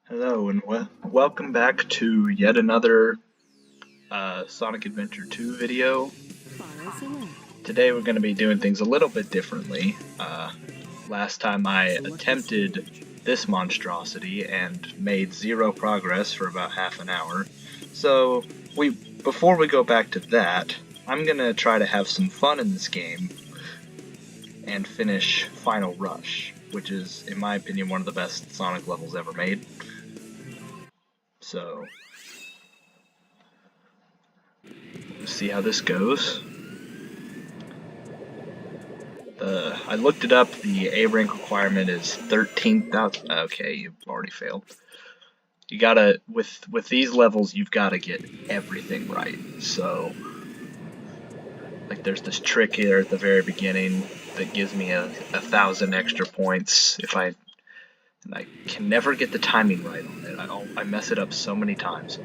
Hello and welcome back to yet another Sonic Adventure 2 video. Today we're going to be doing things a little bit differently. Last time I attempted this monstrosity and made zero progress for about half an hour. So before we go back to that, I'm going to try to have some fun in this game and finish Final Rush, which is, in my opinion, one of the best Sonic levels ever made. So, let's see how this goes. I looked it up, the A rank requirement is 13,000. Okay, you've already failed. You gotta, with these levels, you've gotta get everything right. So, like there's this trick here at the very beginning that gives me a 1,000 extra points if I can never get the timing right on it. I mess it up so many times.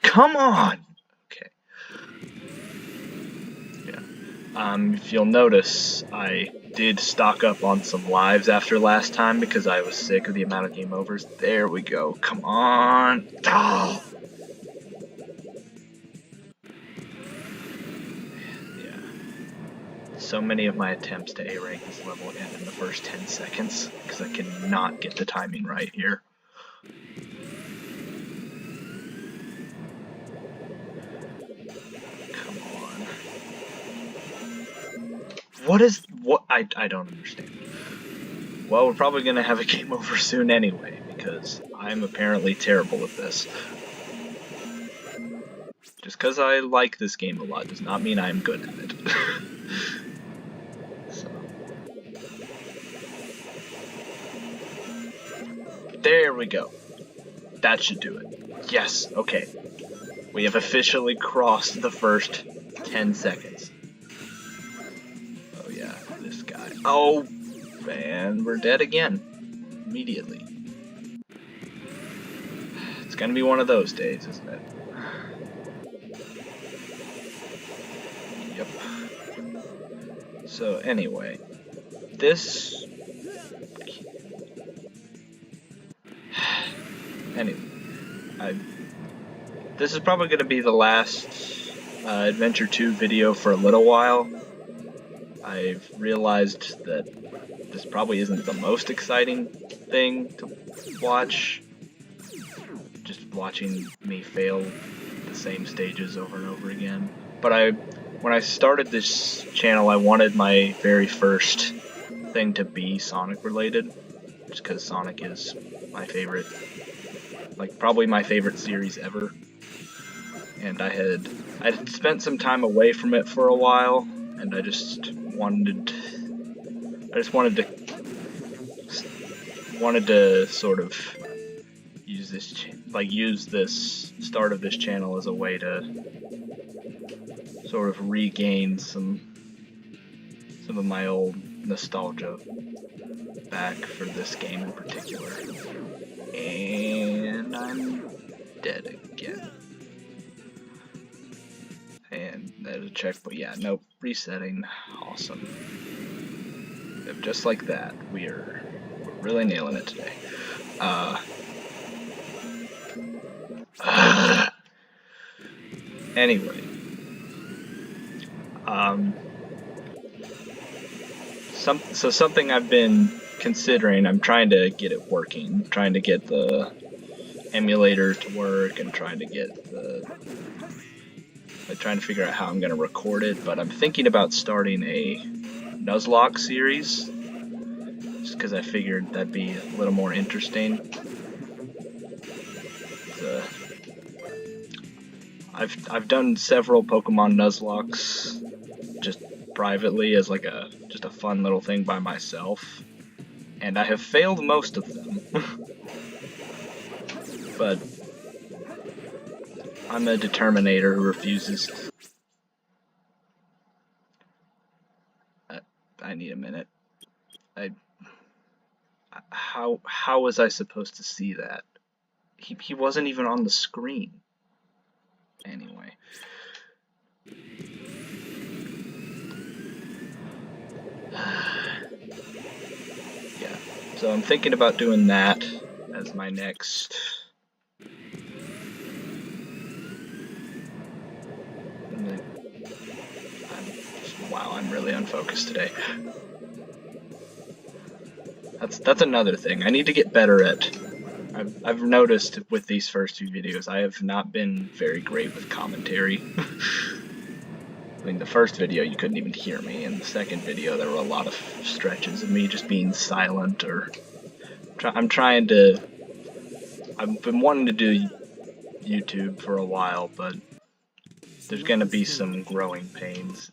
Come on! Okay. Yeah. If you'll notice, I did stock up on some lives after last time because I was sick of the amount of game overs. There we go. Come on! Oh! So many of my attempts to A-rank this level end in the first 10 seconds, because I cannot get the timing right here. Come on. What? I don't understand. Well, we're probably going to have a game over soon anyway, because I'm apparently terrible at this. Just because I like this game a lot does not mean I'm good at it. There we go. That should do it. Yes, okay. We have officially crossed the first 10 seconds. Oh yeah, this guy. Oh, and we're dead again. Immediately. It's gonna be one of those days, isn't it? Yep. So anyway, this... Anyway, this is probably going to be the last Adventure 2 video for a little while. I've realized that this probably isn't the most exciting thing to watch. Just watching me fail the same stages over and over again. But when I started this channel, I wanted my very first thing to be Sonic related. Just because Sonic is my favorite, like probably my favorite series ever. And I had spent some time away from it for a while, and I just wanted to sort of use this start of this channel as a way to sort of regain some of my old nostalgia back for this game in particular. And I'm dead again. And there's a check, but yeah, nope, resetting. Awesome. Just like that, we're really nailing it today. Anyway, something I've been considering. I'm trying to get it working, trying to get the emulator to work, and trying to figure out how I'm going to record it, but I'm thinking about starting a Nuzlocke series, just because I figured that'd be a little more interesting. I've done several Pokemon Nuzlockes just privately as like just a fun little thing by myself, and I have failed most of them. But I'm a determinator who refuses. I need a minute. How was I supposed to see that? He wasn't even on the screen. Anyway. So I'm thinking about doing that as my next. Wow, I'm really unfocused today. That's another thing. I need to get better at. I've noticed with these first few videos, I have not been very great with commentary. I mean, the first video you couldn't even hear me, and the second video there were a lot of stretches of me just being silent or. I'm trying to. I've been wanting to do YouTube for a while, but there's gonna be some growing pains.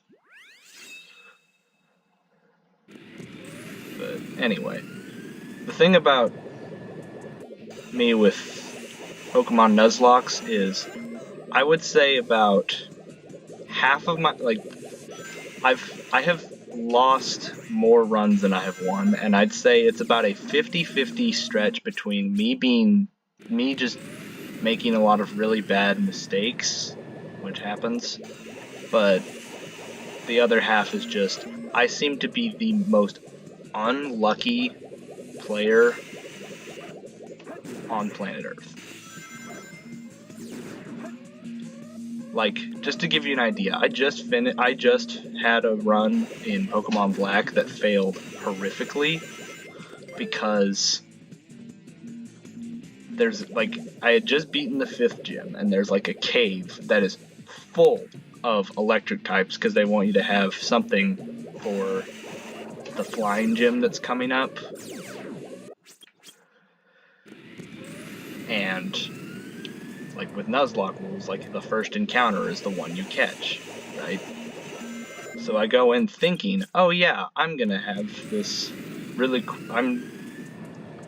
But anyway, the thing about me with Pokemon Nuzlocke is I would say about half of my I have lost more runs than I have won, and I'd say it's about a 50-50 stretch between me just making a lot of really bad mistakes, which happens, but the other half is just I seem to be the most unlucky player on planet Earth. Like, just to give you an idea, I just had a run in Pokemon Black that failed horrifically because there's like I had just beaten the 5th gym and there's like a cave that is full of electric types because they want you to have something for the flying gym that's coming up. And like with Nuzlocke rules, like the first encounter is the one you catch, right? So I go in thinking, oh yeah, I'm gonna have this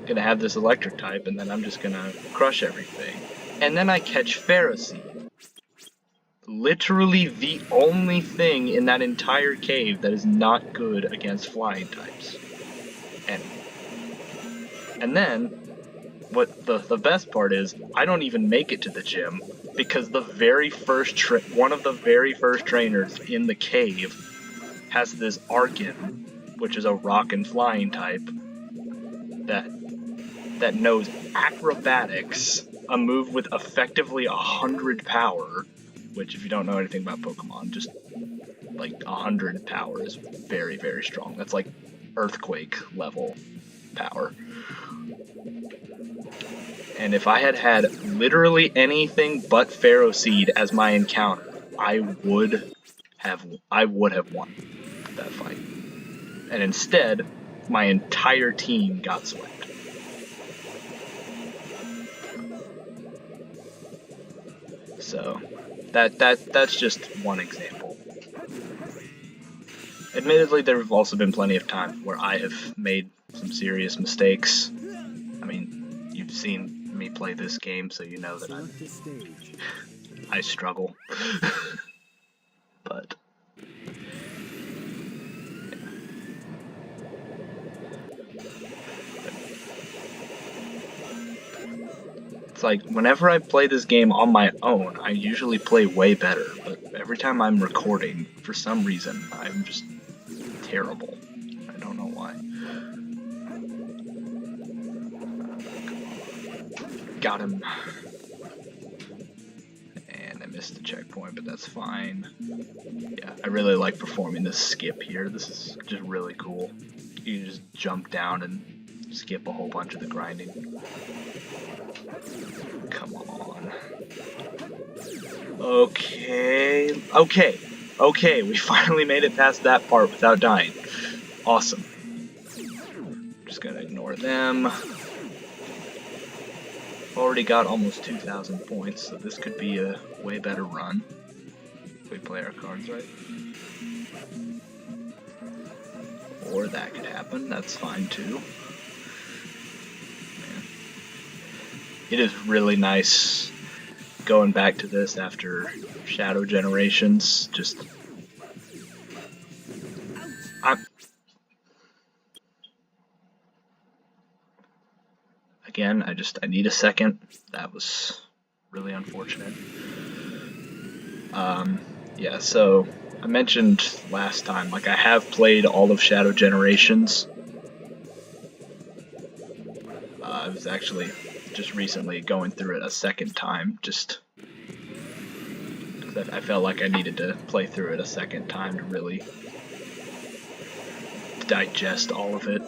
electric type, and then I'm just gonna crush everything. And then I catch Ferroseed. Literally the only thing in that entire cave that is not good against flying types. And then what the best part is, I don't even make it to the gym because the very first one of the very first trainers in the cave has this Arkin, which is a rock and flying type that knows acrobatics, a move with effectively 100 power, which if you don't know anything about Pokemon, just like 100 power is very, very strong. That's like earthquake level power. And if I had had literally anything but Ferroseed as my encounter, I would have won that fight. And instead, my entire team got swept. So that's just one example. Admittedly, there have also been plenty of times where I have made some serious mistakes. I mean, you've seen me play this game, so you know that I struggle. But it's like, whenever I play this game on my own, I usually play way better, but every time I'm recording, for some reason, I'm just terrible. I don't know why. Got him. And I missed the checkpoint, but that's fine. Yeah, I really like performing this skip here. This is just really cool. You can just jump down and skip a whole bunch of the grinding. Come on. Okay, we finally made it past that part without dying. Awesome. Just gonna ignore them. Already got almost 2,000 points, so this could be a way better run if we play our cards right. Or that could happen, that's fine too. Man. It is really nice going back to this after Shadow Generations. Just Again, I need a second. That was really unfortunate. Yeah, so I mentioned last time, like, I have played all of Shadow Generations. I was actually just recently going through it a second time, just because I felt like I needed to play through it a second time to really digest all of it.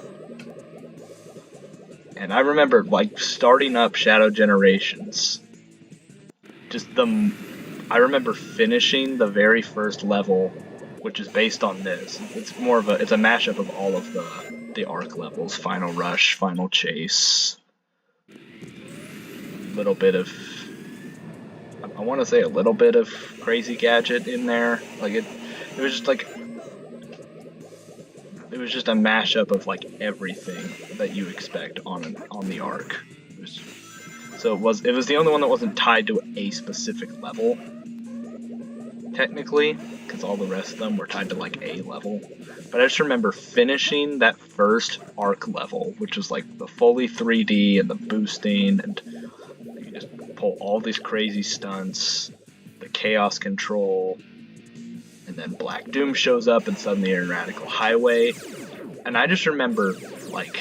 And I remember, like, starting up Shadow Generations, I remember finishing the very first level, which is based on this. It's a mashup of all of the Ark levels: Final Rush, Final Chase, little bit of, I want to say a little bit of Crazy Gadget in there. Like it was just like, it was just a mashup of like everything that you expect on the Ark. So it was the only one that wasn't tied to a specific level, technically, because all the rest of them were tied to like a level. But I just remember finishing that first Ark level, which was like the fully 3D and the boosting, and you just pull all these crazy stunts, the chaos control, and then Black Doom shows up and suddenly you're in Radical Highway. And I just remember, like,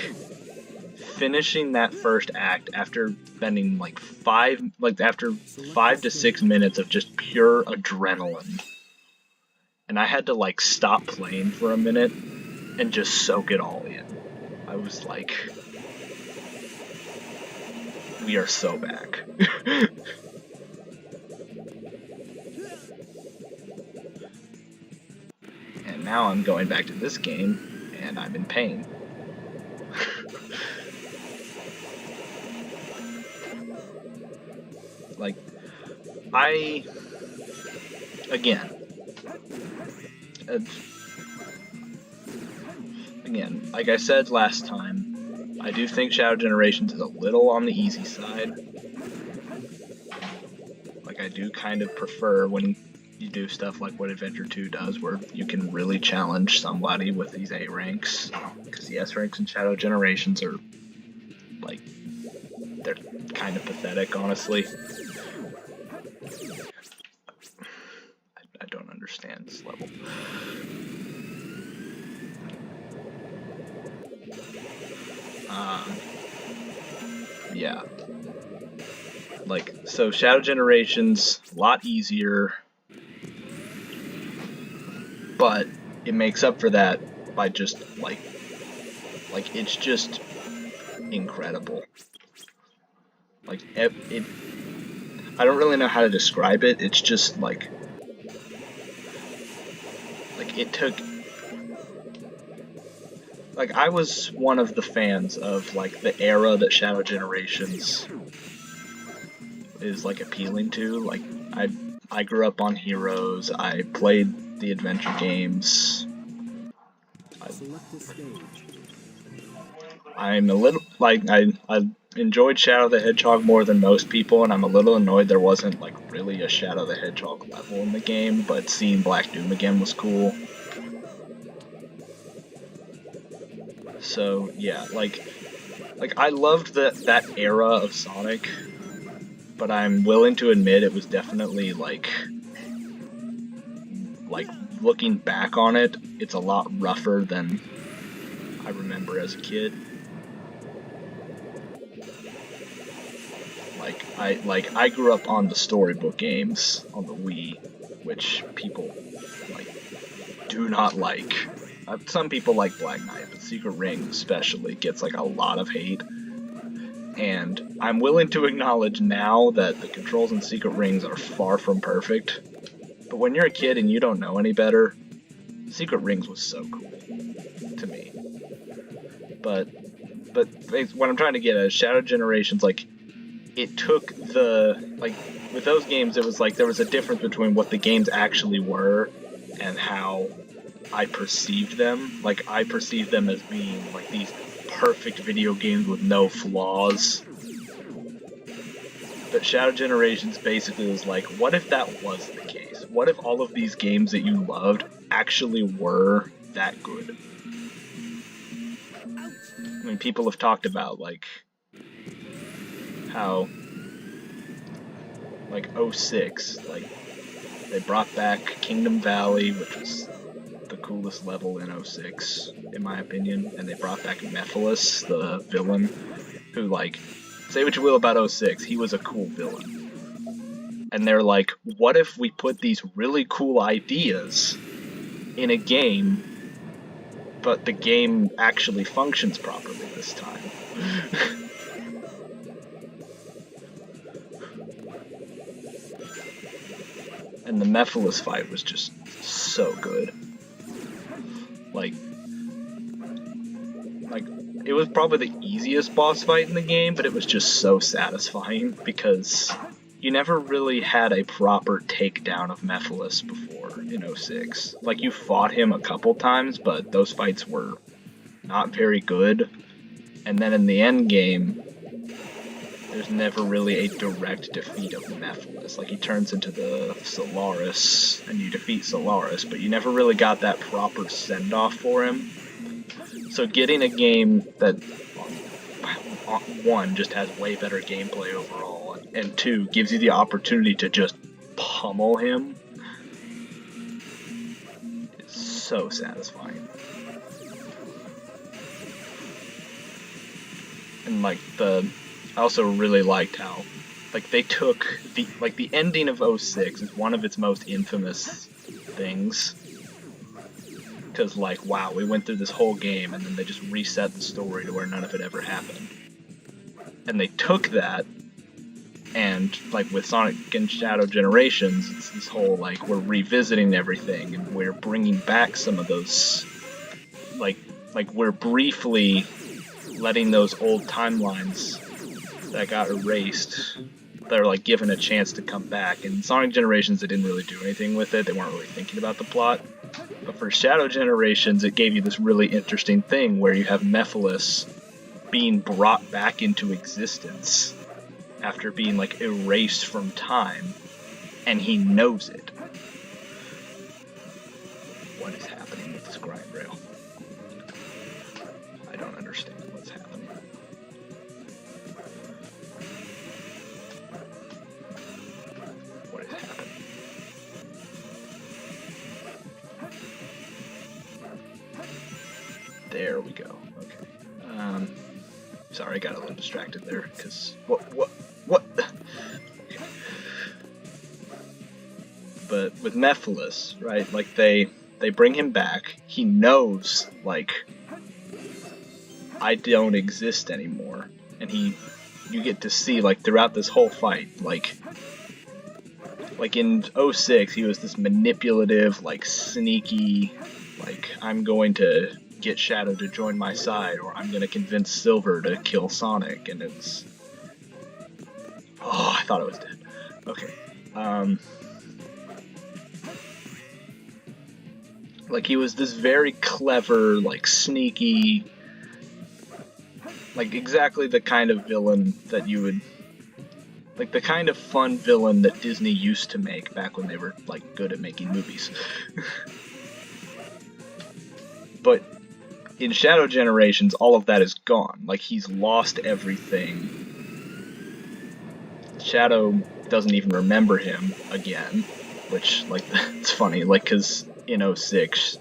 finishing that first act after spending like 5 to 6 minutes of just pure adrenaline. And I had to like stop playing for a minute and just soak it all in. I was like, we are so back. And now I'm going back to this game, and I'm in pain. Like, again, like I said last time, I do think Shadow Generations is a little on the easy side. Like, I do kind of prefer when you do stuff like what Adventure 2 does, where you can really challenge somebody with these A ranks. Because the S ranks in Shadow Generations are, like, they're kind of pathetic, honestly. I don't understand this level. Yeah. Like, so Shadow Generations, a lot easier, but it makes up for that by just, like, it's just incredible. Like, I don't really know how to describe it. It's just, like, it took, like, I was one of the fans of, like, the era that Shadow Generations is, like, appealing to. Like, I grew up on Heroes, I played the adventure games. I'm a little, like, I enjoyed Shadow the Hedgehog more than most people, and I'm a little annoyed there wasn't, like, really a Shadow the Hedgehog level in the game, but seeing Black Doom again was cool. So, yeah, like I loved that era of Sonic, but I'm willing to admit it was definitely, like, looking back on it, it's a lot rougher than I remember as a kid. I grew up on the storybook games on the Wii, which people, like, do not like. Some people like Black Knight, but Secret Rings especially gets, like, a lot of hate. And I'm willing to acknowledge now that the controls in Secret Rings are far from perfect. But when you're a kid and you don't know any better, Secret Rings was so cool to me. But what I'm trying to get at is Shadow Generations, like, it took with those games, it was like there was a difference between what the games actually were and how I perceived them. Like, I perceived them as being, like, these perfect video games with no flaws. But Shadow Generations basically was like, what if that was the case? What if all of these games that you loved actually were that good? I mean, people have talked about, like, how, like, 06, like, they brought back Kingdom Valley, which was the coolest level in 06, in my opinion, and they brought back Mephiles, the villain, who, like, say what you will about 06, he was a cool villain. And they're like, what if we put these really cool ideas in a game, but the game actually functions properly this time? And the Mephiles fight was just so good. Like, it was probably the easiest boss fight in the game, but it was just so satisfying because you never really had a proper takedown of Mephiles before in 06. Like, you fought him a couple times, but those fights were not very good. And then in the end game, there's never really a direct defeat of Mephiles. Like, he turns into the Solaris, and you defeat Solaris, but you never really got that proper send-off for him. So getting a game that, one, just has way better gameplay overall, and two, gives you the opportunity to just pummel him, is so satisfying. And, like, I also really liked how, like, they took the ending of 06 is one of its most infamous things. Because, like, wow, we went through this whole game and then they just reset the story to where none of it ever happened. And they took that, and, like, with Sonic and Shadow Generations, it's this whole, like, we're revisiting everything and we're bringing back some of those, like we're briefly letting those old timelines that got erased, that are, like, given a chance to come back. And Sonic Generations, they didn't really do anything with it. They weren't really thinking about the plot. But for Shadow Generations, it gave you this really interesting thing where you have Mephiles being brought back into existence after being, like, erased from time, and he knows it. What is happening with this grind rail? I don't understand what's happening. What is happening? There we go. Okay. Sorry, I got a little distracted there, because what? Okay. But with Mephiles, right, like, they bring him back, he knows, like, I don't exist anymore, and you get to see, like, throughout this whole fight, like in 06, he was this manipulative, like, sneaky, like, I'm going to get Shadow to join my side, or I'm gonna convince Silver to kill Sonic, and it's... Oh, I thought I was dead. Okay. Like, he was this very clever, like, sneaky, like, exactly the kind of villain that you would... Like, the kind of fun villain that Disney used to make back when they were, like, good at making movies. But in Shadow Generations, all of that is gone. Like, he's lost everything. Shadow doesn't even remember him again, which, like, it's funny, like, because in 06,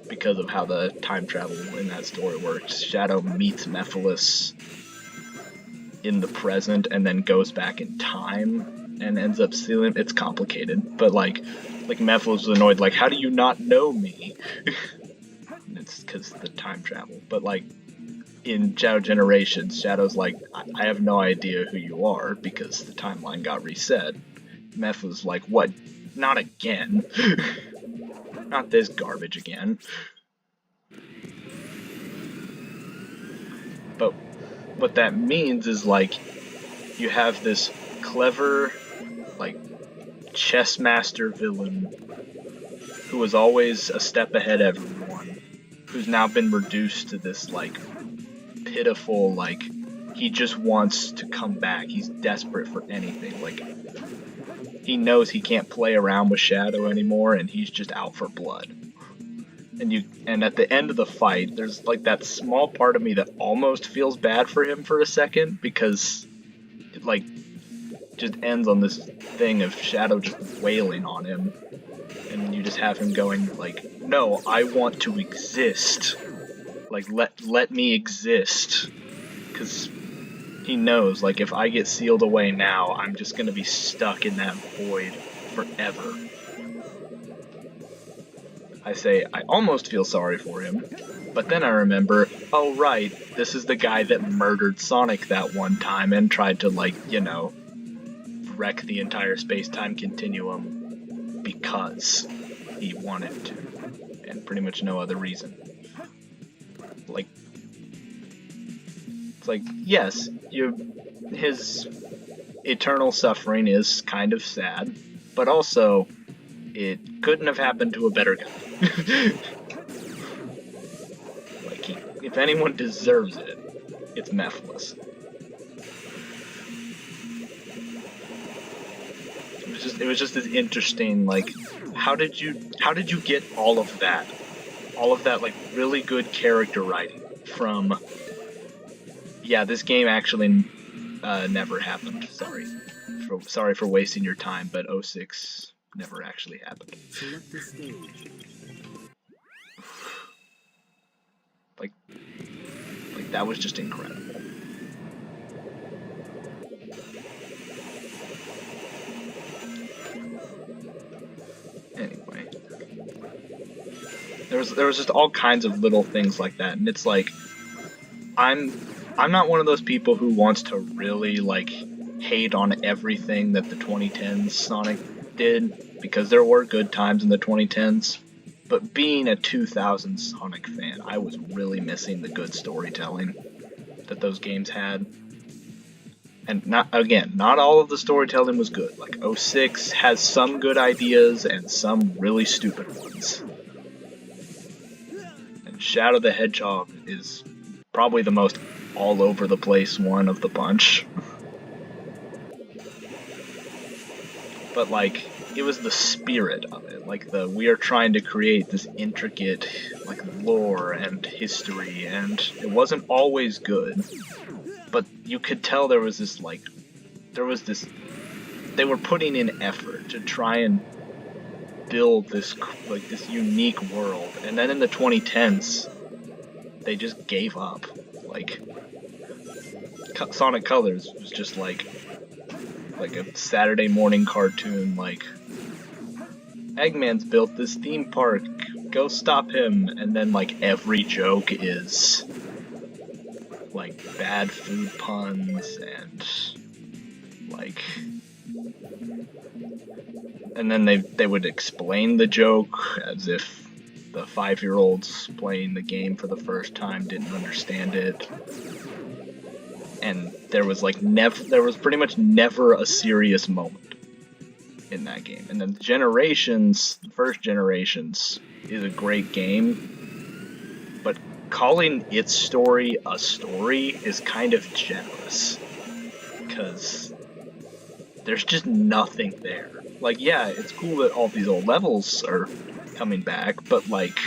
because of how the time travel in that story works, Shadow meets Mephiles in the present and then goes back in time and ends up stealing. It's complicated, but, like Mephiles was annoyed, like, how do you not know me? It's because of the time travel. But, like, in Shadow Generations, Shadow's like, I have no idea who you are because the timeline got reset. Mephiles like, what? Not again. Not this garbage again. But what that means is, like, you have this clever, like, chess master villain who was always a step ahead of everyone, who's now been reduced to this, like, pitiful, like, he just wants to come back. He's desperate for anything. Like, he knows he can't play around with Shadow anymore, and he's just out for blood. And at the end of the fight, there's, like, that small part of me that almost feels bad for him for a second, because it, like, just ends on this thing of Shadow just wailing on him, and you just have him going, like, no, I want to exist. Like, let me exist. Because He knows, like, if I get sealed away now, I'm just gonna be stuck in that void forever. I say, I almost feel sorry for him, but then I remember, oh right, this is the guy that murdered Sonic that one time and tried to, like, you know, wreck the entire space-time continuum because he wanted to, and pretty much no other reason. Like, it's like, yes, his eternal suffering is kind of sad, but also, it couldn't have happened to a better guy. Like, if anyone deserves it, it's Mephiles. It was just this interesting, like, how did you get all of that like really good character writing from, yeah, this game actually never happened. Sorry for wasting your time, but 06 never actually happened. Like that was just incredible. Anyway, there was just all kinds of little things like that, and it's like, I'm not one of those people who wants to really, like, hate on everything that the 2010s Sonic did, because there were good times in the 2010s, but being a 2000s Sonic fan, I was really missing the good storytelling that those games had. And not all of the storytelling was good. Like, 06 has some good ideas and some really stupid ones. And Shadow the Hedgehog is probably the most all over the place one of the bunch. But, like, it was the spirit of it. Like, we are trying to create this intricate, like, lore and history, and it wasn't always good. But you could tell there was this, they were putting in effort to try and build this, like, this unique world. And then in the 2010s, they just gave up. Like, Sonic Colors was just like a Saturday morning cartoon, like, Eggman's built this theme park, go stop him, and then, like, every joke is like bad food puns and like, and then they would explain the joke as if the 5-year-olds playing the game for the first time didn't understand it. And there was pretty much never a serious moment in that game. And then the first Generations is a great game, but calling its story a story is kind of generous, because there's just nothing there. Like, yeah, it's cool that all these old levels are coming back, but, like,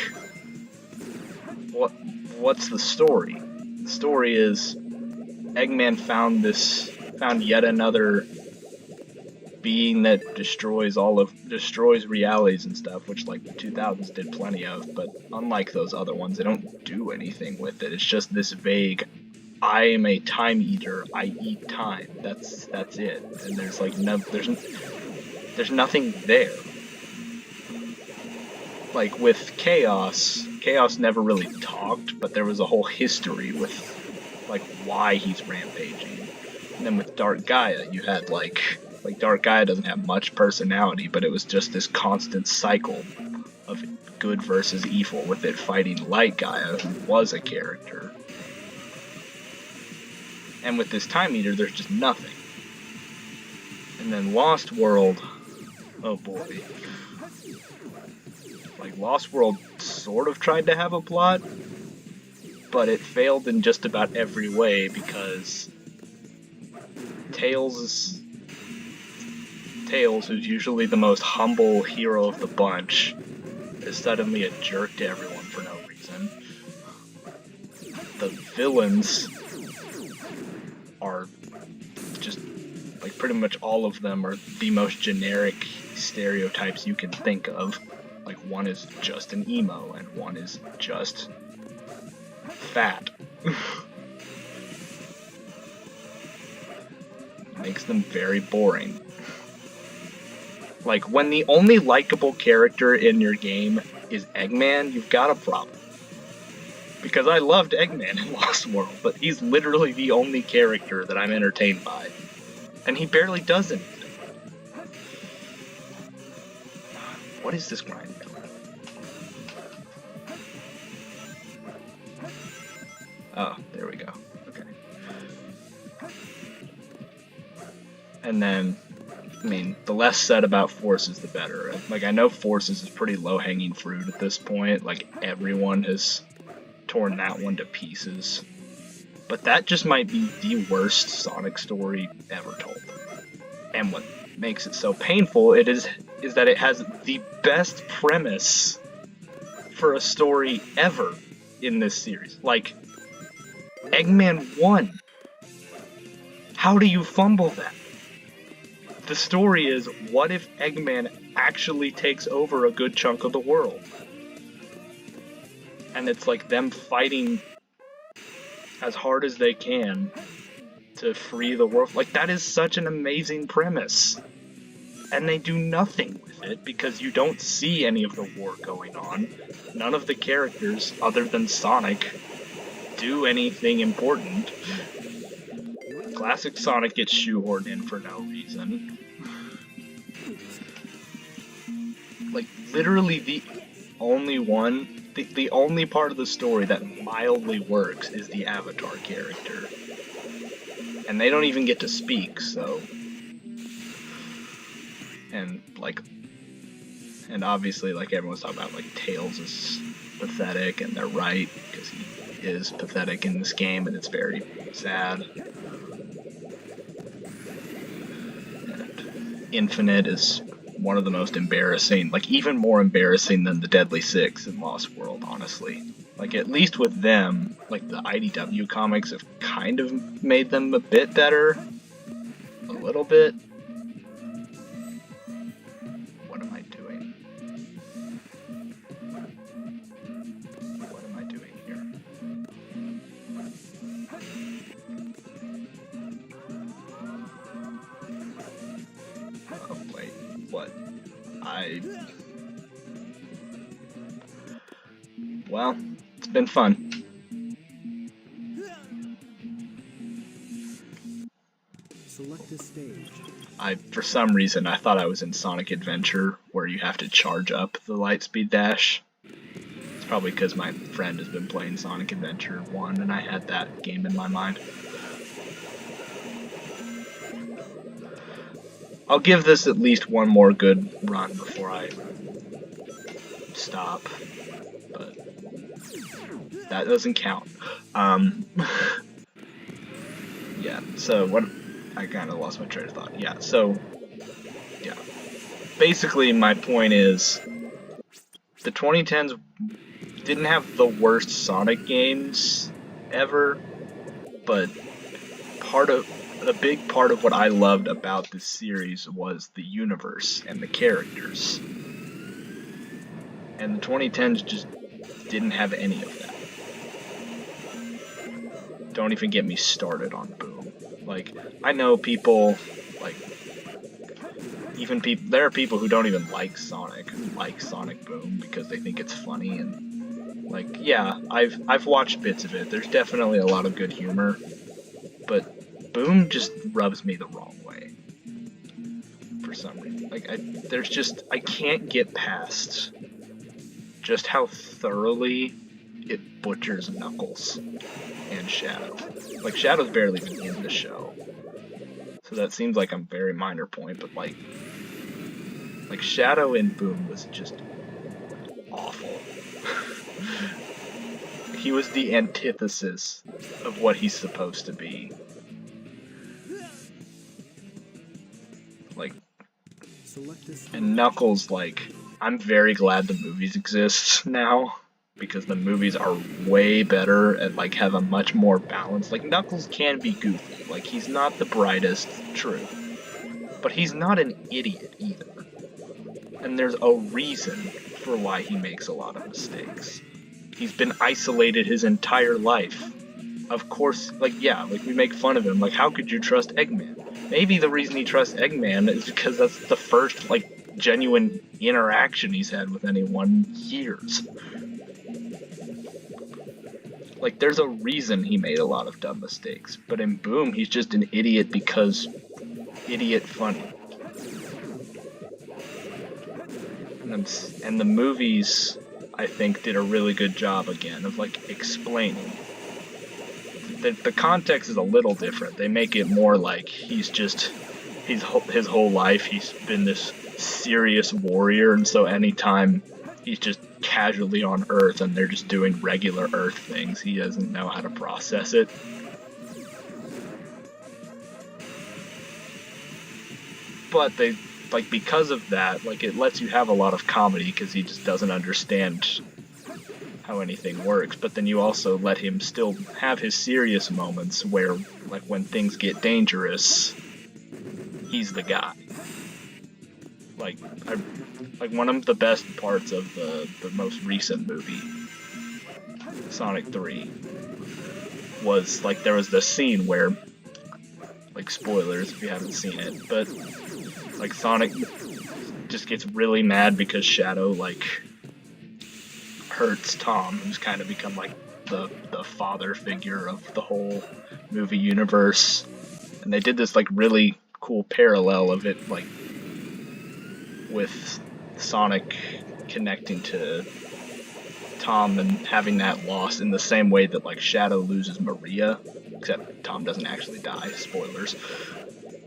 what's the story? The story is Eggman found yet another being that destroys realities and stuff, which, like, the 2000s did plenty of, but unlike those other ones, they don't do anything with it. It's just this vague, I am a time eater, I eat time. That's it. And there's like there's nothing there. Like with Chaos never really talked, but there was a whole history with, like, why he's rampaging. And then with Dark Gaia, you had like Dark Gaia doesn't have much personality, but it was just this constant cycle of good versus evil, with it fighting Light Gaia, who was a character. And with this Time Eater, there's just nothing. And then Lost World, oh boy. Like, Lost World sort of tried to have a plot, but it failed in just about every way, because Tails, who's usually the most humble hero of the bunch, is suddenly a jerk to everyone for no reason. The villains are just, like, pretty much all of them are the most generic stereotypes you can think of. Like, one is just an emo, and one is just fat. makes them very boring. Like, when the only likable character in your game is Eggman, you've got a problem. Because I loved Eggman in Lost World, but he's literally the only character that I'm entertained by. And he barely does anything. What is this grind? Oh, there we go. Okay. And then, I mean, the less said about Forces, the better. Like, I know Forces is pretty low-hanging fruit at this point. Like, everyone has torn that one to pieces. But that just might be the worst Sonic story ever told. And what makes it so painful is that it has the best premise for a story ever in this series. Like, Eggman won. How do you fumble that? The story is, what if Eggman actually takes over a good chunk of the world? And it's like them fighting as hard as they can to free the world. Like, that is such an amazing premise. And they do nothing with it because you don't see any of the war going on. None of the characters, other than Sonic, do anything important. Classic Sonic gets shoehorned in for no reason. Like, literally the only one, the only part of the story that mildly works is the Avatar character. And they don't even get to speak, so... And, like... And obviously, like, everyone's talking about, like, Tails is pathetic, and they're right, because he is pathetic in this game, and it's very sad. And Infinite is one of the most embarrassing, like, even more embarrassing than the Deadly Six in Lost World, honestly. Like, at least with them, like, the IDW comics have kind of made them a bit better. A little bit. What am I doing? What am I doing here? Oh, wait. What? Well, it's been fun. Select a stage. For some reason, I thought I was in Sonic Adventure, where you have to charge up the Lightspeed Dash. It's probably because my friend has been playing Sonic Adventure 1, and I had that game in my mind. I'll give this at least one more good run before I stop, but that doesn't count. Yeah, so what... I kind of lost my train of thought. Yeah, so... Yeah. Basically, my point is... The 2010s didn't have the worst Sonic games ever, but a big part of what I loved about this series was the universe and the characters. And the 2010s just didn't have any of that. Don't even get me started on Boom. Like, I know people, like, there are people who don't even like Sonic, who like Sonic Boom because they think it's funny, and, like, yeah, I've watched bits of it. There's definitely a lot of good humor, but Boom just rubs me the wrong way. For some reason. Like, I can't get past just how thoroughly it butchers Knuckles and Shadow. Like, Shadow's barely even in the show. So that seems like a very minor point, but like Shadow in Boom was just awful. He was the antithesis of what he's supposed to be. Like, and Knuckles, like, I'm very glad the movies exist now, because the movies are way better and, like, have a much more balance. Like, Knuckles can be goofy. Like, he's not the brightest, true. But he's not an idiot either. And there's a reason for why he makes a lot of mistakes. He's been isolated his entire life. Of course, like, yeah, like, we make fun of him. Like, how could you trust Eggman? maybe the reason he trusts Eggman is because that's the first, like, genuine interaction he's had with anyone in years. Like, there's a reason he made a lot of dumb mistakes, but in Boom, he's just an idiot because idiot funny. And the movies, I think, did a really good job again of, like, explaining. The context is a little different. They make it more like his whole life he's been this serious warrior, and so anytime he's just casually on Earth and they're just doing regular Earth things, he doesn't know how to process it. But they, like, because of that, like, it lets you have a lot of comedy because he just doesn't understand how anything works, but then you also let him still have his serious moments where, like, when things get dangerous, he's the guy. Like, one of the best parts of the most recent movie, Sonic 3, was, like, there was this scene where, like, spoilers if you haven't seen it, but, like, Sonic just gets really mad because Shadow, like, hurts Tom, who's kind of become, like, the father figure of the whole movie universe. And they did this, like, really cool parallel of it, like, with Sonic connecting to Tom and having that loss in the same way that, like, Shadow loses Maria, except Tom doesn't actually die, spoilers.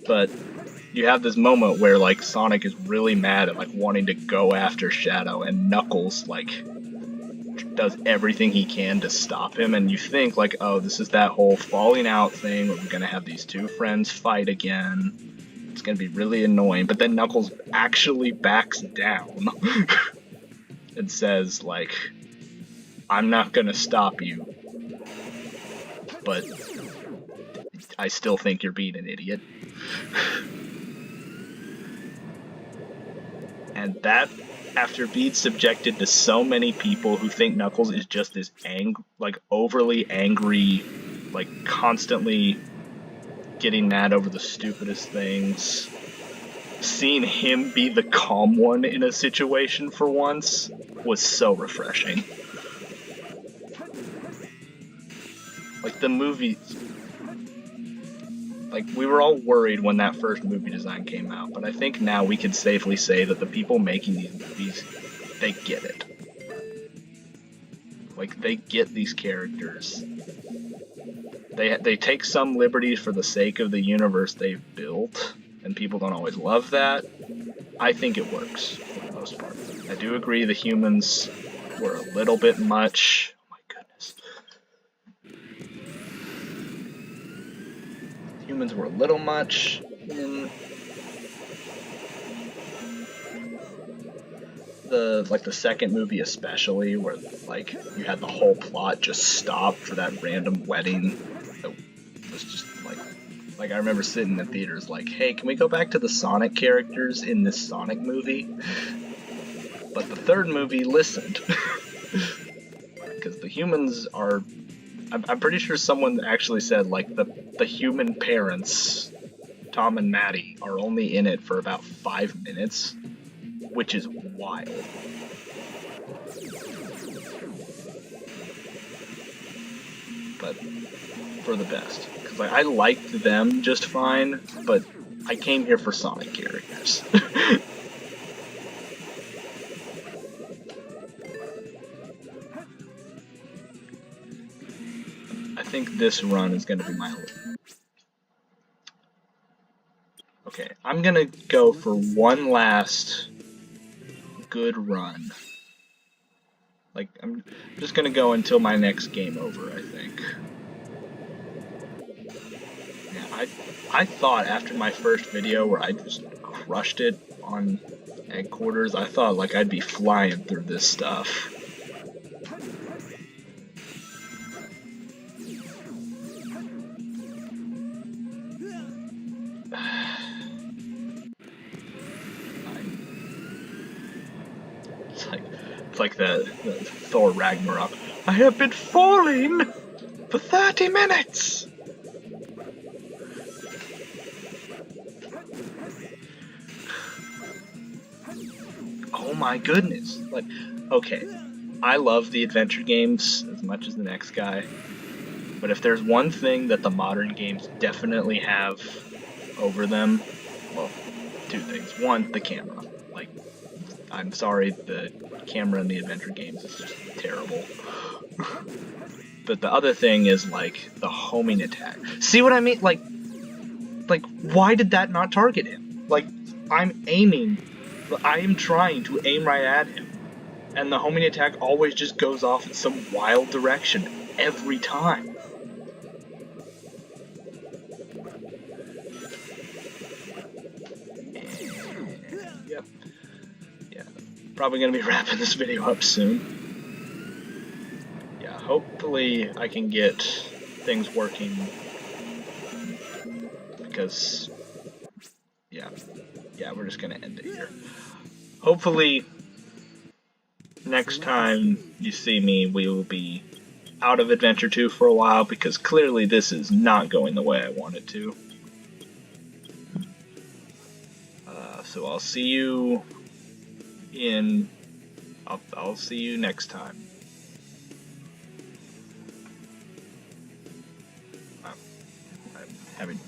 But you have this moment where, like, Sonic is really mad and, like, wanting to go after Shadow, and Knuckles, like, does everything he can to stop him, and you think, like, oh, this is that whole falling out thing where we're gonna have these two friends fight again. It's gonna be really annoying, but then Knuckles actually backs down and says, like, I'm not gonna stop you, but I still think you're being an idiot. And that, after being subjected to so many people who think Knuckles is just this like, overly angry, like, constantly getting mad over the stupidest things, seeing him be the calm one in a situation for once was so refreshing. Like, the movie, like, we were all worried when that first movie design came out, but I think now we can safely say that the people making these movies, they get it. Like, they get these characters. They take some liberties for the sake of the universe they've built, and people don't always love that. I think it works, for the most part. I do agree the humans were a little bit much. Oh my goodness. Humans were a little much in the second movie, especially, where, like, you had the whole plot just stop for that random wedding that was just like I remember sitting in the theaters like, hey, can we go back to the Sonic characters in this Sonic movie? But the third movie listened. Because the humans are, I'm pretty sure someone actually said, like, the human parents, Tom and Maddie, are only in it for about 5 minutes, which is wild. But for the best. Because, like, I liked them just fine, but I came here for Sonic characters. I think this run is going to be my Okay, I'm going to go for one last good run. Like, I'm just going to go until my next game over, I think. Yeah, I thought after my first video where I just crushed it on Headquarters, I thought, like, I'd be flying through this stuff. It's like the Thor Ragnarok. I have been falling for 30 minutes! my goodness. Like, okay, I love the adventure games as much as the next guy, but if there's one thing that the modern games definitely have over them, well, two things. One, the camera. Like, I'm sorry, the camera in the adventure games is just terrible. But the other thing is, like, the homing attack. See what I mean? Like, why did that not target him? Like, I'm aiming, I am trying to aim right at him, and the homing attack always just goes off in some wild direction every time. Yep. Yeah. Probably gonna be wrapping this video up soon. Yeah, hopefully I can get things working, because yeah, we're just gonna end it here. Hopefully next time you see me, we will be out of Adventure 2 for a while, because clearly this is not going the way I want it to. So I'll see you in... I'll see you next time. I'm having